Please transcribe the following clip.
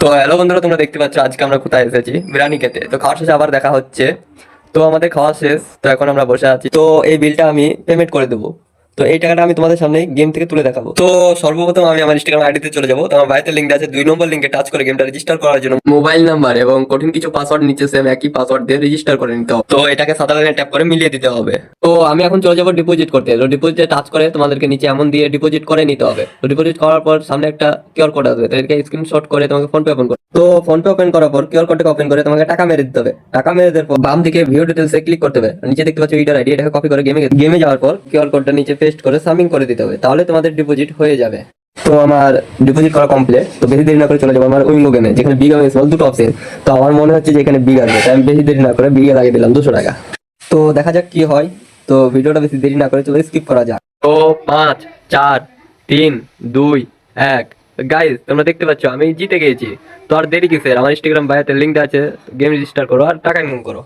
তো হ্যালো বন্ধুরা, তোমরা দেখতে পাচ্ছ আজকে আমরা কোথায় এসেছি, বিরিয়ানি খেতে। তো খাওয়ার শেষে আবার দেখা হচ্ছে। তো আমাদের খাওয়া শেষ, তো এখন আমরা বসে আছি। তো এই বিলটা আমি পেমেন্ট করে দেবো। তো এই টাকাটা আমি তোমাদের সামনে গেম থেকে তুলে দেখাবো। তো সর্বপ্রথম আমি আমার ইনস্টাগ্রাম আইডিতে চলে যাবো। তো আমার বাড়িতে লিঙ্ক আছে, 2 নম্বর লিঙ্কে টাচ করে গেমটা রেজিস্টার করার জন্য মোবাইল নাম্বার এবং কঠিন কিছু পাসওয়ার্ড নিচে সেম একই পাসওয়ার্ড দিয়ে রেজিস্টার করে নিতে হবে। তো এটাকে সাদা লাইনে ট্যাপ করে মিলিয়ে দিতে হবে। তো আমি এখন চলে যাবো ডিপোজিট করতে। তো ডিপোজিটে টাচ করে তোমাদেরকে নিচে এমন দিয়ে ডিপোজিট করে নিতে হবে। তো ডিপোজিট করার পর সামনে একটা কিউআর কোড আসবে, তো এটাকে স্ক্রিনশট করে তোমাকে ফোন পে ওপেন করো। তো ফোন পে ওপেন করার পর কিউআর কোডটাকে ওপেন করে তোমাকে টাকা মেরে দিতে হবে। টাকা মেরে দেওয়ার পর বাম দিকে ভিউ ডিটেলসে ক্লিক করতে হবে। নিচে দেখতে পাচ্ছ ইউজার আইডি, এটাকে কপি করে গেমে যাওয়ার পর কিউআর কোডটা নিচে পেস্ট করে সাবমিট করে দিতে হবে, তাহলে তোমাদের ডিপোজিট হয়ে যাবে। তো আমার ডিপোজিট করা কমপ্লিট। তো বেশি দেরি না করে চলে যাবো আমার উইঙ্গো গেমে, যেখানে বিগ এবং স্মল দুটো অপশন। তো আমার মনে হচ্ছে যে এখানে বিগ আসবে, তাই আমি বেশি দেরি না করে বিগে লাগিয়ে দিলাম 200 টাকা। তো দেখা যাক কি হয়। তো ভিডিওটা বেশি দেরি না করে চলে স্কিপ করা যাক। তো 5 4 3 2 1। গাইস, তোমরা দেখতে পাচ্ছ আমি জিতে গেছি। তো আর দেরি কিসের, আমার ইনস্টাগ্রাম বায়োতে লিংক আছে, গেম রেজিস্টার করো আর টাকা ইনকাম করো।